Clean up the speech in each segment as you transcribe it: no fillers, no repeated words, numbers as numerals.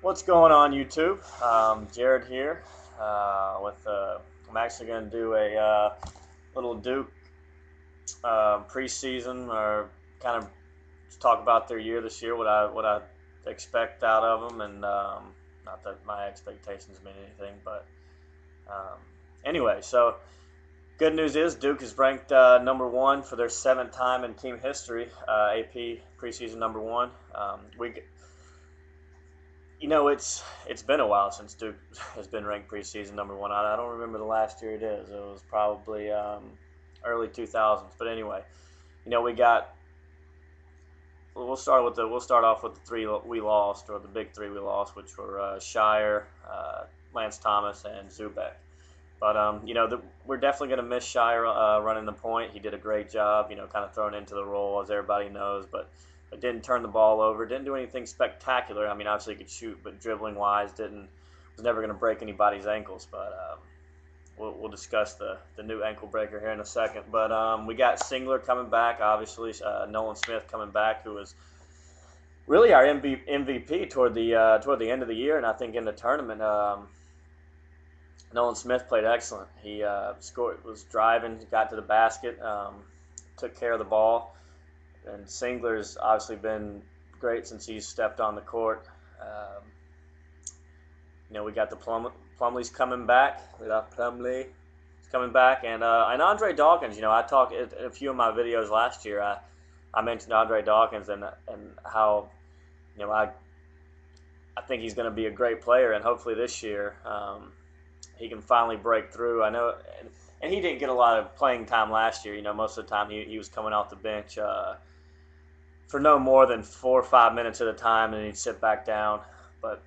What's going on, YouTube? Jared here. I'm actually going to do a little Duke preseason, or kind of just talk about their year this year, what I expect out of them, and not that my expectations mean anything, but um, anyway. So good news is Duke is ranked number one for their seventh time in team history. AP preseason number one. It's been a while since Duke has been ranked preseason number one. I don't remember the last year it is. It was probably early 2000s. But anyway, we got. We'll start off with the three we lost, or the big three we lost, which were Shire, Lance Thomas, and Zubek. But we're definitely going to miss Shire running the point. He did a great job, kind of thrown into the role, as everybody knows, but didn't turn the ball over. Didn't do anything spectacular. I mean, obviously he could shoot, but dribbling wise, was never going to break anybody's ankles. But we'll discuss the new ankle breaker here in a second. But we got Singler coming back, obviously. Nolan Smith coming back, who was really our MVP toward the end of the year, and I think in the tournament. Nolan Smith played excellent. He was driving, got to the basket, took care of the ball. And Singler's obviously been great since he's stepped on the court. We got the Plumlee's coming back. We got Plumlee coming back, and Andre Dawkins. I talked in a few of my videos last year. I mentioned Andre Dawkins and how I think he's going to be a great player, and hopefully this year he can finally break through. I know, and he didn't get a lot of playing time last year. Most of the time he was coming off the bench for no more than 4 or 5 minutes at a time, and he'd sit back down. But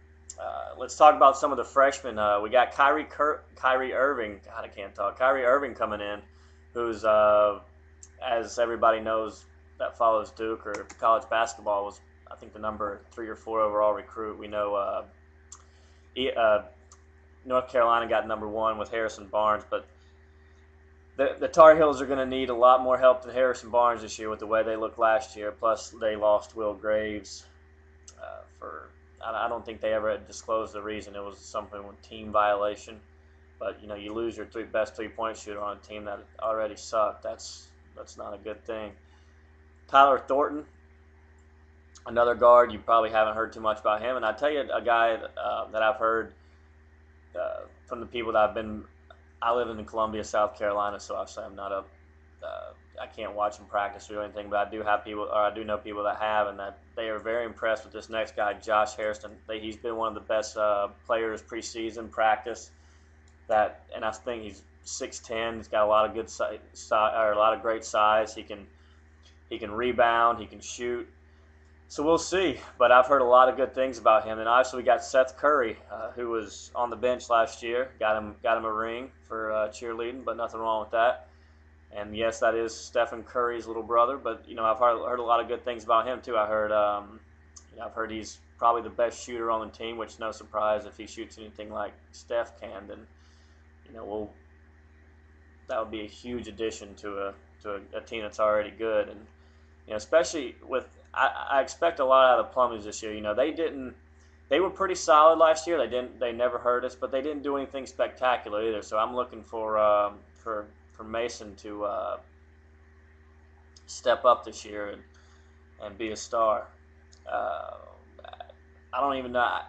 let's talk about some of the freshmen. We got Kyrie Irving. God, I can't talk. Kyrie Irving coming in, who's, as everybody knows that follows Duke or college basketball, was, I think, the number 3 or 4 overall recruit. We know North Carolina got number 1 with Harrison Barnes, but the Tar Heels are going to need a lot more help than Harrison Barnes this year with the way they looked last year. Plus, they lost Will Graves I don't think they ever had disclosed the reason. It was something with team violation. But you lose your best 3-point shooter on a team that already sucked. That's not a good thing. Tyler Thornton, another guard. You probably haven't heard too much about him. And I tell you, a guy that I've heard from the people that I live in Columbia, South Carolina, so obviously I'm not I can't watch him practice or anything, but I do know people that have, and that they are very impressed with this next guy, Josh Hairston. He's been one of the best players preseason practice. And I think he's 6'10". He's got a lot of good a lot of great size. He can rebound. He can shoot. So we'll see, but I've heard a lot of good things about him. And obviously we got Seth Curry, who was on the bench last year. Got him a ring for cheerleading, but nothing wrong with that. And yes, that is Stephen Curry's little brother. But I've heard a lot of good things about him too. I've heard he's probably the best shooter on the team, which no surprise if he shoots anything like Steph can. Then that would be a huge addition to a team that's already good. And especially with. I expect a lot out of the Plumleys this year. They were pretty solid last year. They never hurt us, but they didn't do anything spectacular either. So I'm looking for Mason to step up this year and be a star. I don't even know.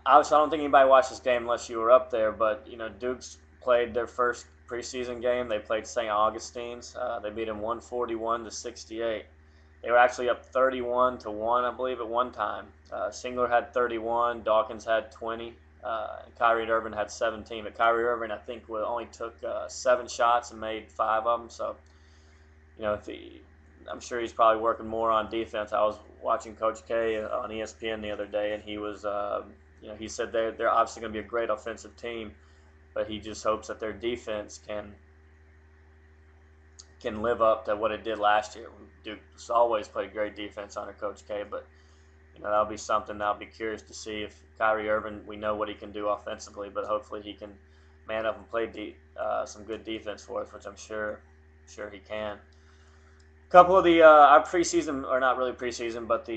Obviously, I don't think anybody watched this game unless you were up there. But Duke's played their first preseason game. They played St. Augustine's. They beat them 141-68. They were actually up 31-1, I believe, at one time. Singler had 31, Dawkins had 20, and Kyrie Irving had 17. But Kyrie Irving, I think, only took 7 shots and made 5 of them. So, I'm sure he's probably working more on defense. I was watching Coach K on ESPN the other day, and he was, he said they're obviously going to be a great offensive team, but he just hopes that their defense can live up to what it did last year. Duke's always played great defense under Coach K, but that'll be something that I'll be curious to see if Kyrie Irving. We know what he can do offensively, but hopefully he can man up and play some good defense for us, which I'm sure he can. A couple of our preseason, or not really preseason, but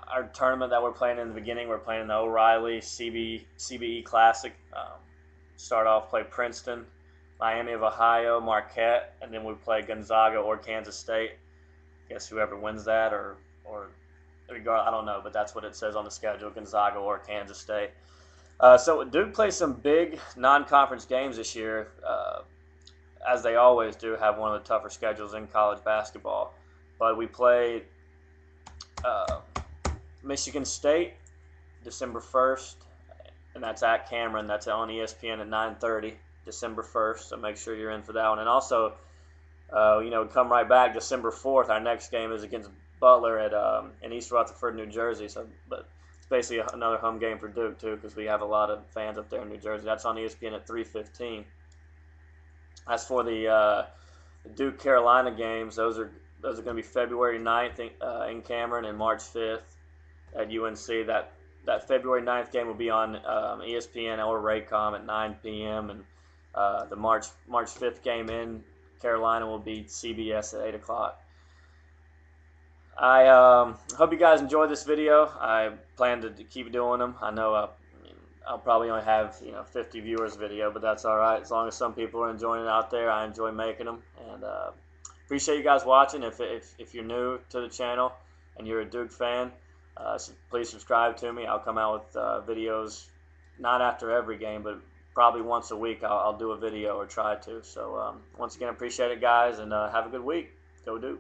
our our tournament that we're playing in the beginning, we're playing the O'Reilly CBE Classic. Start off, play Princeton, Miami of Ohio, Marquette, and then we play Gonzaga or Kansas State. I guess whoever wins that, or I don't know, but that's what it says on the schedule: Gonzaga or Kansas State. So Duke plays some big non-conference games this year, as they always do. Have one of the tougher schedules in college basketball, but we play Michigan State December 1st, and that's at Cameron. That's on ESPN at 9:30, December 1st. So make sure you're in for that one. And also, come right back December 4th. Our next game is against Butler in East Rutherford, New Jersey. So, but it's basically another home game for Duke too, because we have a lot of fans up there in New Jersey. That's on ESPN at 3:15. As for the Duke Carolina games, those are going to be February 9th in Cameron and March 5th at UNC. That February 9th game will be on ESPN or Raycom at 9 p.m. and the March 5th game in Carolina will be CBS at 8 o'clock. I hope you guys enjoyed this video. I plan to keep doing them. I know I'll probably only have 50 viewers video, but that's all right. As long as some people are enjoying it out there, I enjoy making them. And appreciate you guys watching. If you're new to the channel and you're a Duke fan, please subscribe to me. I'll come out with videos, not after every game, but probably once a week I'll do a video or try to. So once again, appreciate it, guys, and have a good week. Go Duke.